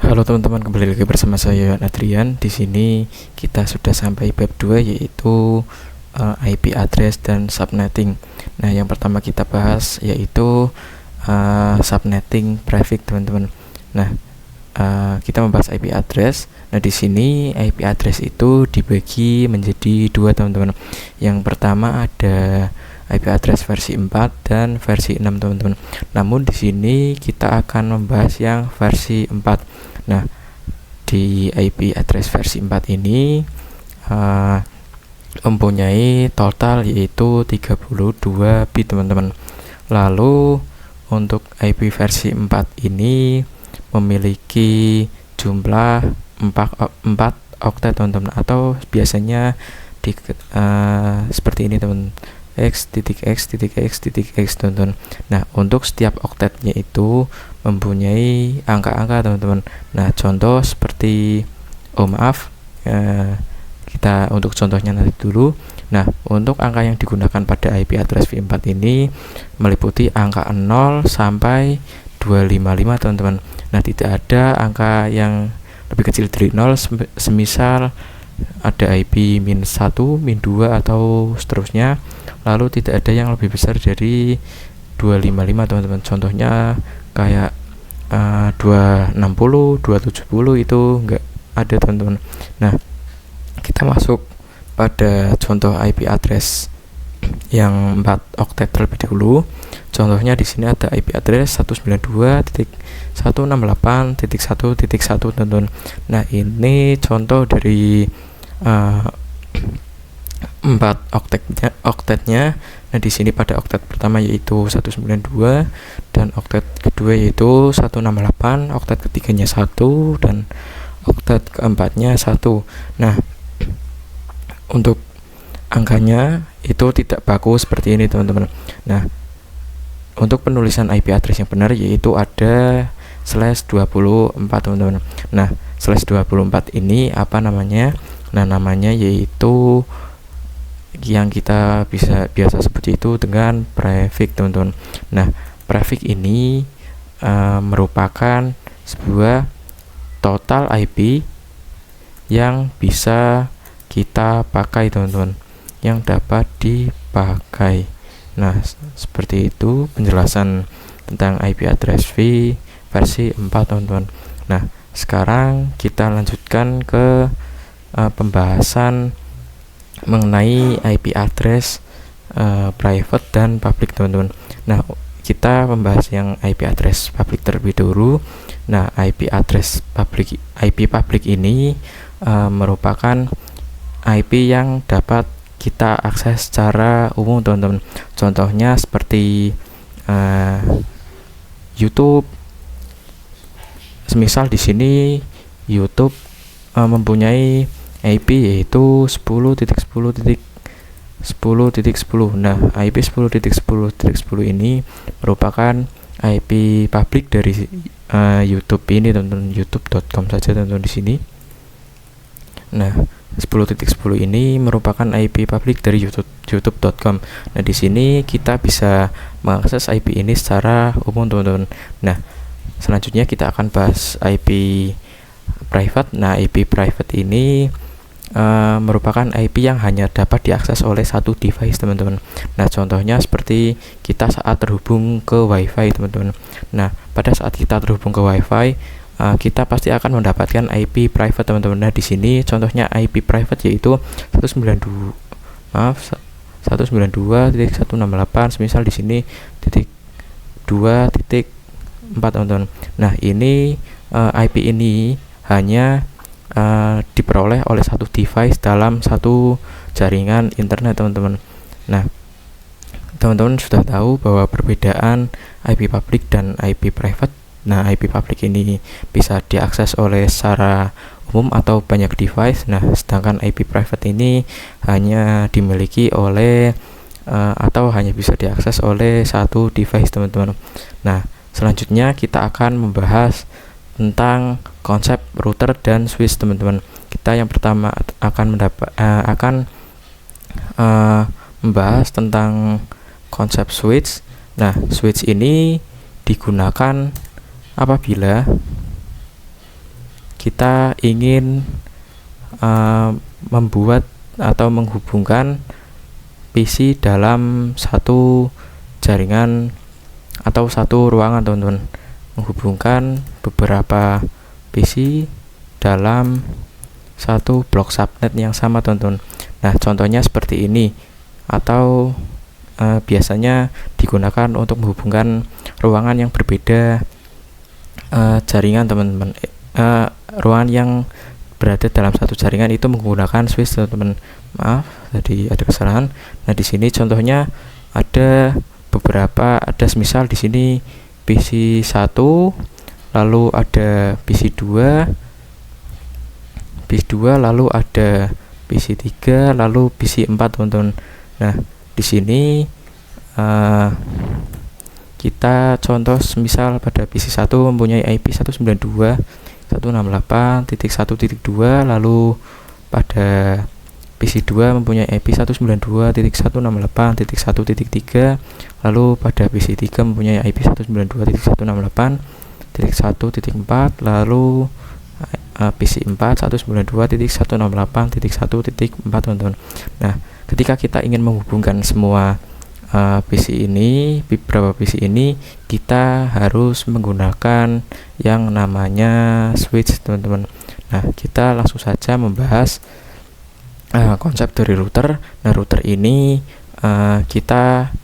Halo teman-teman, kembali lagi bersama saya Adrian. Di sini kita sudah sampai bab 2, yaitu IP address dan subnetting. Nah, yang pertama kita bahas yaitu subnetting prefix, teman-teman. Nah, kita membahas IP address. Nah, di sini IP address itu dibagi menjadi dua, teman-teman. Yang pertama ada IP address versi 4 dan versi 6, teman-teman. Namun di sini kita akan membahas yang versi 4. Nah, di IP address versi 4 ini mempunyai total yaitu 32 bit, teman-teman. Lalu untuk IP versi 4 ini memiliki jumlah 4 oktet, teman-teman, atau biasanya seperti ini, teman, x, teman-teman. Nah, untuk setiap oktetnya itu mempunyai angka-angka, teman-teman. Nah, contoh seperti kita untuk contohnya nanti dulu. Nah, untuk angka yang digunakan pada IP address v4 ini meliputi angka 0 sampai 255, teman-teman. Nah, tidak ada angka yang lebih kecil dari 0, semisal ada IP -1, -2 atau seterusnya. Lalu tidak ada yang lebih besar dari 255, teman-teman. Contohnya kayak 260, 270 itu enggak ada, teman-teman. Nah, kita masuk pada contoh IP address yang 4 oktet terlebih dahulu. Contohnya di sini ada IP address 192.168.1.1, teman-teman. Nah, ini contoh dari 4 oktetnya. Nah, di sini pada oktet pertama yaitu 192 dan oktet kedua yaitu 168, oktet ketiganya 1 dan oktet keempatnya 1. Nah, untuk angkanya itu tidak baku seperti ini, teman-teman. Nah, untuk penulisan IP address yang benar yaitu ada /24, teman-teman. Nah, /24 ini apa namanya? Nah, namanya yaitu yang kita biasa sebut itu dengan prefix, teman-teman. Nah, prefix ini merupakan sebuah total IP yang bisa kita pakai, teman-teman, yang dapat dipakai. Nah, seperti itu penjelasan tentang IP address versi 4, teman-teman. Nah, sekarang kita lanjutkan ke pembahasan mengenai IP address private dan public, teman-teman. Nah, kita membahas yang IP address public terlebih dahulu. Nah, IP public ini merupakan IP yang dapat kita akses secara umum, teman-teman. Contohnya seperti YouTube. Semisal di sini YouTube mempunyai IP yaitu 10.10.10.10. Nah, IP 10.10.10 ini merupakan IP public dari YouTube ini, teman-teman. youtube.com saja, teman-teman, di sini. Nah, 10.10 ini merupakan IP public dari youtube.com. Nah, di sini kita bisa mengakses IP ini secara umum, teman-teman. Nah, selanjutnya kita akan bahas IP private. Nah, IP private ini merupakan IP yang hanya dapat diakses oleh satu device, teman-teman. Nah, contohnya seperti kita saat terhubung ke WiFi, teman-teman. Nah, pada saat kita terhubung ke WiFi, kita pasti akan mendapatkan IP private, teman-teman. Nah, di sini contohnya IP private yaitu 192.168, semisal di sini .2.4, teman-teman. Nah, ini IP ini hanya diperoleh oleh satu device dalam satu jaringan internet, teman-teman. Nah, teman-teman sudah tahu bahwa perbedaan IP public dan IP private. Nah, IP public ini bisa diakses oleh secara umum atau banyak device. Nah, sedangkan IP private ini hanya dimiliki oleh atau hanya bisa diakses oleh satu device, teman-teman. Nah, selanjutnya kita akan membahas tentang konsep router dan switch, teman-teman. Kita yang pertama akan membahas tentang konsep switch. Nah, switch ini digunakan apabila kita ingin membuat atau menghubungkan PC dalam satu jaringan atau satu ruangan, teman-teman. Menghubungkan beberapa PC dalam satu blok subnet yang sama, teman-teman. Nah, contohnya seperti ini, atau biasanya digunakan untuk menghubungkan ruangan yang berbeda jaringan, teman-teman. Ruangan yang berada dalam satu jaringan itu menggunakan switch, teman-teman. Maaf, tadi ada kesalahan. Nah, di sini contohnya ada beberapa, ada semisal di sini PC 1, lalu ada PC 2, lalu ada PC 3, lalu PC 4, teman-teman. Nah, di sini kita contoh semisal pada PC 1 mempunyai IP 192.168.1.2, lalu pada PC 2 mempunyai IP 192.168.1.3, lalu pada PC 3 mempunyai IP 192.168.1.4, lalu PC 4 192.168.1.4, teman-teman. Nah, ketika kita ingin menghubungkan semua PC ini, beberapa PC ini, kita harus menggunakan yang namanya switch, teman-teman. Nah, kita langsung saja membahas konsep dari router. Nah, router ini kita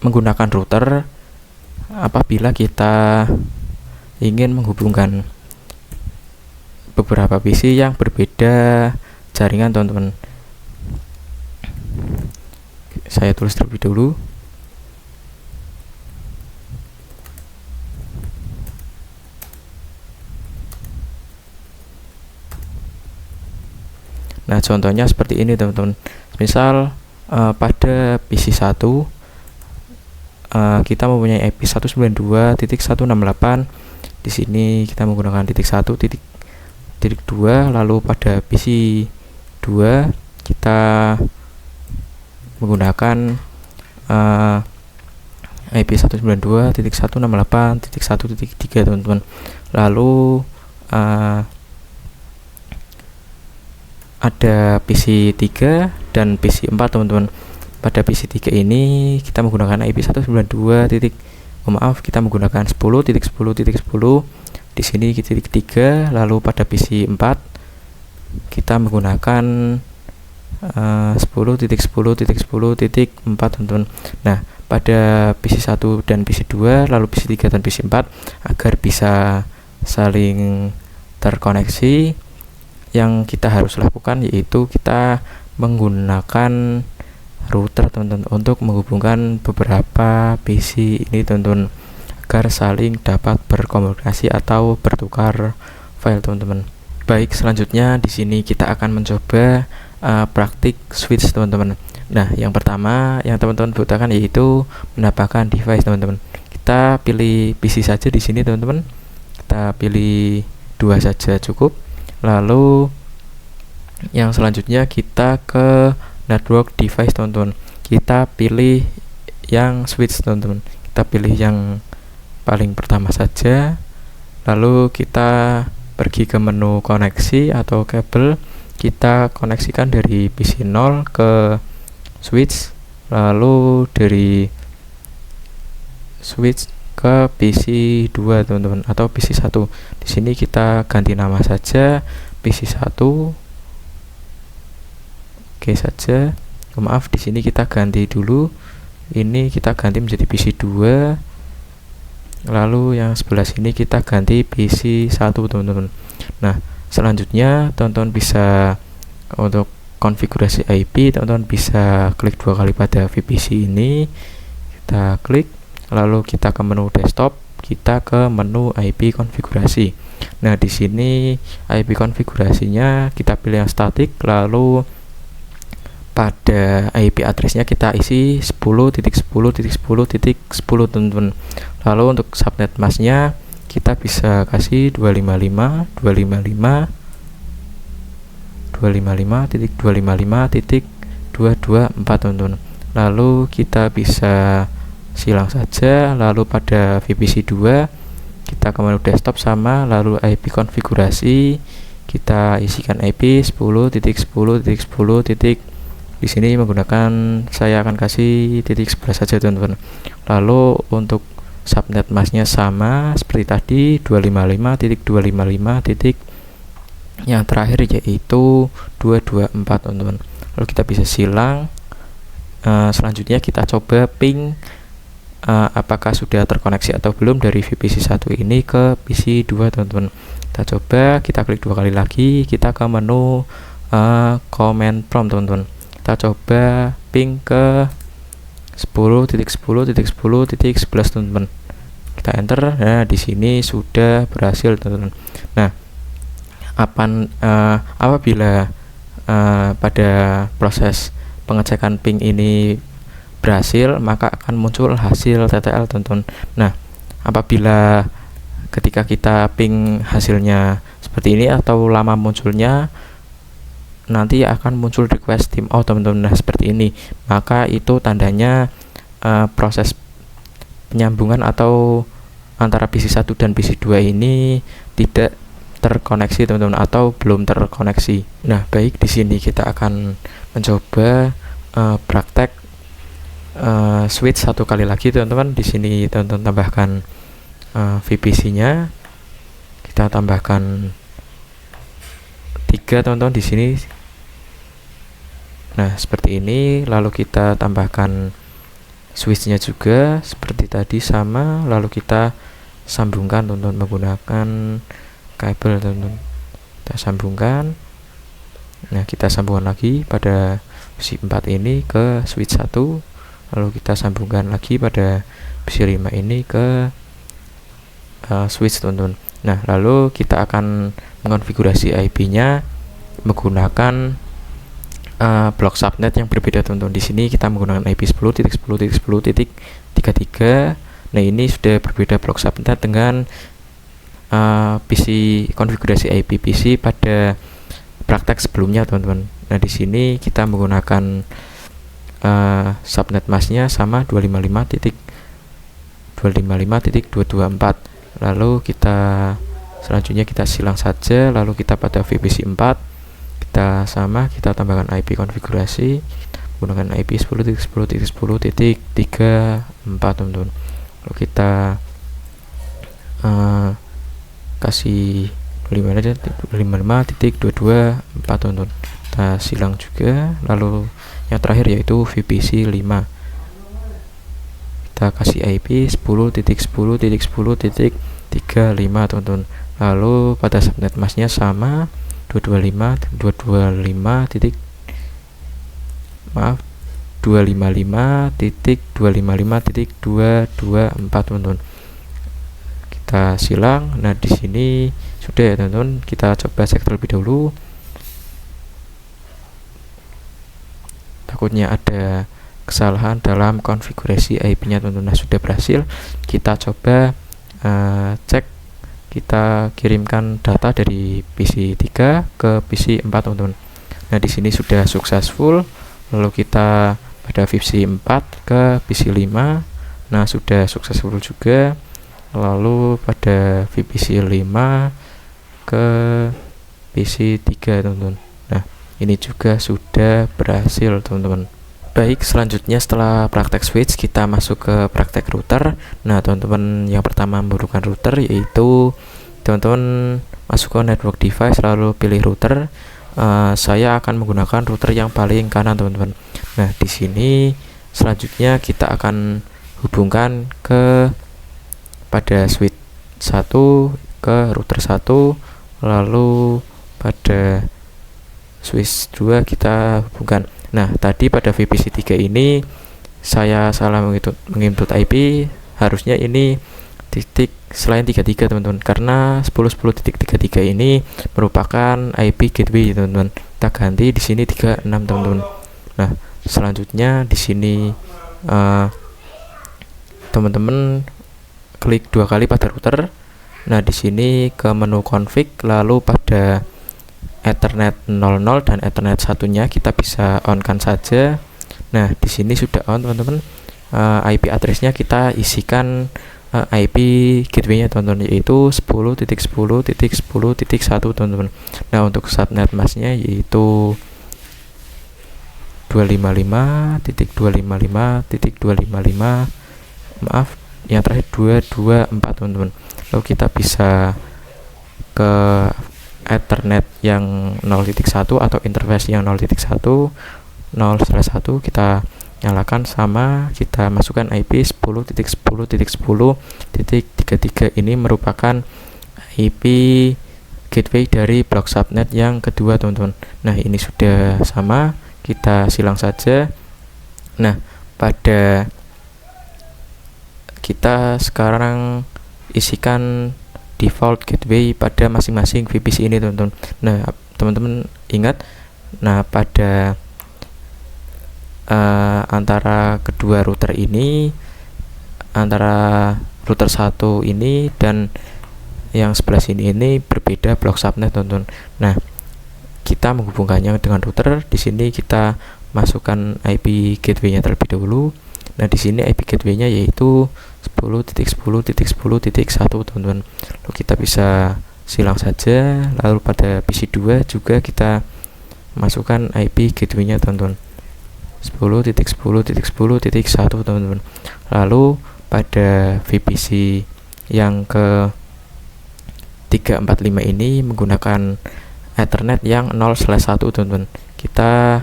menggunakan router apabila kita ingin menghubungkan beberapa PC yang berbeda jaringan, teman-teman. Saya tulis terlebih dahulu. Nah, contohnya seperti ini, teman-teman. Misal pada PC 1 kita mempunyai IP 192.168. Di sini kita menggunakan titik 1.2, lalu pada PC 2 kita menggunakan IP 192.168.1.3, teman-teman. Lalu ada PC 3 dan PC 4, teman-teman. Pada PC 3 ini kita menggunakan IP 192. Kita menggunakan 10.10.10. Di sini titik 3, lalu pada PC 4 kita menggunakan 10.10.10.4, teman-teman. Nah, pada PC 1 dan PC 2, lalu PC 3 dan PC 4, agar bisa saling terkoneksi, yang kita harus lakukan yaitu kita menggunakan router, teman-teman, untuk menghubungkan beberapa PC ini, teman-teman, agar saling dapat berkomunikasi atau bertukar file, teman-teman. Baik, selanjutnya di sini kita akan mencoba praktik switch, teman-teman. Nah, yang pertama yang teman-teman butuhkan yaitu menambahkan device, teman-teman. Kita pilih PC saja di sini, teman-teman. Kita pilih 2 saja cukup. Lalu yang selanjutnya kita ke network device, teman-teman. Kita pilih yang switch, teman-teman. Kita pilih yang paling pertama saja. Lalu kita pergi ke menu koneksi atau kabel. Kita koneksikan dari PC 0 ke switch, lalu dari switch ke PC 2, teman-teman, atau PC 1. Di sini kita ganti nama saja, PC 1. Oke saja. Maaf, di sini kita ganti dulu. Ini kita ganti menjadi PC 2. Lalu yang sebelah sini kita ganti PC 1, teman-teman. Nah, selanjutnya teman-teman bisa untuk konfigurasi IP, teman-teman bisa klik 2 kali pada VPC ini. Kita klik, lalu kita ke menu desktop, kita ke menu IP konfigurasi. Nah, di sini IP konfigurasinya kita pilih yang statik, lalu pada IP addressnya kita isi 10.10.10.10, teman-teman. Lalu untuk subnet masknya kita bisa kasih 255.255.255.224, teman-teman. Lalu kita bisa silang saja. Lalu pada VPC 2 kita ke menu desktop sama, lalu IP konfigurasi, kita isikan IP 10.10.10. Di sini menggunakan, saya akan kasih titik 11 saja teman-teman. Lalu untuk subnet masknya sama seperti tadi, 255.255. Yang terakhir yaitu 224 teman-teman. Lalu kita bisa silang. Selanjutnya kita coba ping apakah sudah terkoneksi atau belum dari VPC 1 ini ke PC 2 teman-teman. Kita coba, kita klik 2 kali lagi, kita ke menu command prompt teman-teman. Kita coba ping ke 10.10.10.11 teman-teman. Kita enter. Nah, di sini sudah berhasil teman-teman. Nah, apabila pada proses pengecekan ping ini berhasil, maka akan muncul hasil TTL teman-teman. Nah, apabila ketika kita ping hasilnya seperti ini atau lama munculnya, nanti akan muncul request timeout teman-teman. Nah, seperti ini, maka itu tandanya proses penyambungan atau antara PC 1 dan PC 2 ini tidak terkoneksi teman-teman, atau belum terkoneksi. Nah, baik, di sini kita akan mencoba praktek switch satu kali lagi teman-teman. Di sini teman-teman tambahkan VPC-nya, kita tambahkan 3 teman-teman di sini. Nah, seperti ini. Lalu kita tambahkan switch-nya juga seperti tadi sama, lalu kita sambungkan teman-teman menggunakan kabel teman-teman. Kita sambungkan. Nah, kita sambungkan lagi pada PC 4 ini ke switch 1, lalu kita sambungkan lagi pada PC 5 ini ke switch teman-teman. Nah, lalu kita akan mengonfigurasi IP-nya menggunakan blok subnet yang berbeda teman-teman. Di sini kita menggunakan IP 10.10.10.33. Nah, ini sudah berbeda blok subnet dengan PC konfigurasi IP PC pada praktek sebelumnya teman-teman. Nah, di sini kita menggunakan subnet masknya sama 255.224. Lalu kita selanjutnya kita silang saja, lalu kita pada VPC 4 kita sama, kita tambahkan IP konfigurasi menggunakan IP 10.10.10.34 teman-teman. Lalu kita kasih 55.224 teman-teman. Kita silang juga, lalu yang terakhir yaitu VPC 5. Kita kasih IP 10.10.10.35 teman-teman. Lalu pada subnet masknya sama 255.224 teman-teman. Kita silang. Nah, di sini sudah ya teman-teman. Kita coba cek terlebih dahulu. Takutnya ada kesalahan dalam konfigurasi IP-nya teman-teman. Nah, sudah berhasil. Kita coba cek, kita kirimkan data dari PC 3 ke PC 4 teman-teman. Nah, di sini sudah successful. Lalu kita pada VPC 4 ke PC 5. Nah, sudah successful juga. Lalu pada VPC 5 ke PC 3 teman-teman. Nah, ini juga sudah berhasil teman-teman. Baik, selanjutnya setelah praktek switch kita masuk ke praktek router. Nah, teman-teman, yang pertama memerlukan router, yaitu teman-teman masuk ke network device lalu pilih router. Saya akan menggunakan router yang paling kanan teman-teman. Nah, di sini selanjutnya kita akan hubungkan ke pada switch 1 ke router 1, lalu pada switch 2 kita hubungkan. Nah, tadi pada VPC 3 ini saya salah menginput IP, harusnya ini titik selain 33 teman-teman, karena 10.10.33 ini merupakan IP gateway teman-teman. Kita ganti di sini 36 teman-teman. Nah, selanjutnya di sini teman-teman klik 2 kali pada router. Nah, di sini ke menu config, lalu pada Ethernet 00 dan Ethernet satunya kita bisa on kan saja. Nah, di sini sudah on teman-teman. IP address-nya kita isikan IP gateway-nya teman-teman, yaitu 10.10.10.1 teman-teman. Nah, untuk subnet masknya yaitu 255.255.255, maaf, yang terakhir 224 teman-teman. Lalu kita bisa ke Ethernet yang 0.1 atau interface yang 0.1, 0/1 kita nyalakan, sama kita masukkan IP 10.10.10.33. ini merupakan IP gateway dari blok subnet yang kedua teman-teman. Nah, ini sudah sama, kita silang saja. Nah, pada kita sekarang isikan default gateway pada masing-masing VPC ini teman-teman. Nah, teman-teman ingat, nah pada antara kedua router ini, antara router 1 ini dan yang sebelah sini ini berbeda blok subnet teman-teman. Nah, kita menghubungkannya dengan router. Di sini kita masukkan IP gateway-nya terlebih dahulu. Nah, di sini IP gateway-nya yaitu 10.10.10.1 teman-teman. Lalu kita bisa silang saja. Lalu pada PC 2 juga kita masukkan IP gateway-nya teman-teman, 10.10.10.1 teman-teman. Lalu pada VPC yang ke 345 ini menggunakan Ethernet yang 0/1 teman-teman. Kita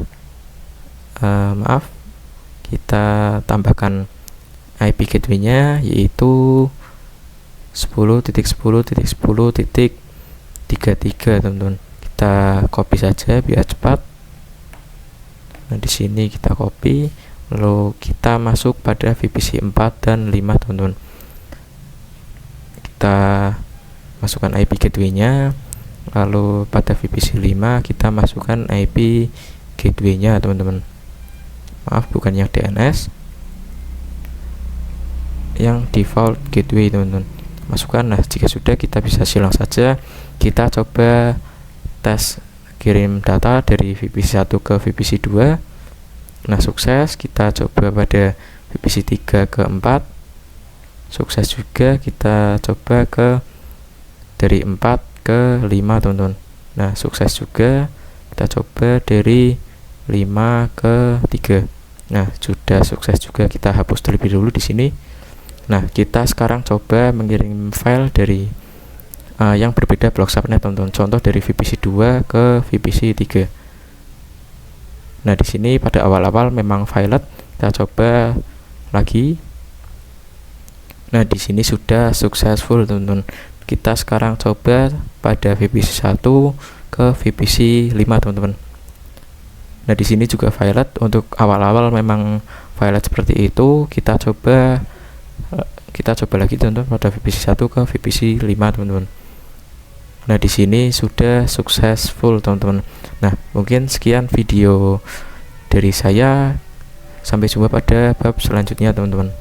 kita tambahkan IP gateway-nya yaitu 10.10.10.33 teman-teman. Kita copy saja biar cepat. Nah, di sini kita copy, lalu kita masuk pada VPC 4 dan 5 teman-teman. Kita masukkan IP gateway-nya, lalu pada VPC 5 kita masukkan IP gateway-nya teman-teman. Maaf, bukan yang DNS, yang default gateway teman-teman. Masukkan. Nah, jika sudah, kita bisa silang saja. Kita coba tes kirim data dari VPC 1 ke VPC 2. Nah, sukses. Kita coba pada VPC 3 ke 4, sukses juga. Kita coba dari 4 ke 5 teman-teman. Nah, sukses juga. Kita coba dari 5 ke 3. Nah, sudah sukses juga. Kita hapus terlebih dahulu di sini. Nah, kita sekarang coba mengirim file dari yang berbeda blok subnet teman-teman. Contoh dari VPC 2 ke VPC 3. Nah, di sini pada awal-awal memang violet. Kita coba lagi. Nah, di sini sudah successful teman-teman. Kita sekarang coba pada VPC 1 ke VPC 5 teman-teman. Nah, di sini juga violet. Untuk awal-awal memang violet seperti itu. Kita coba lagi teman-teman pada VPC 1 ke VPC 5 teman-teman. Nah, di sini sudah successful teman-teman. Nah, mungkin sekian video dari saya. Sampai jumpa pada bab selanjutnya teman-teman.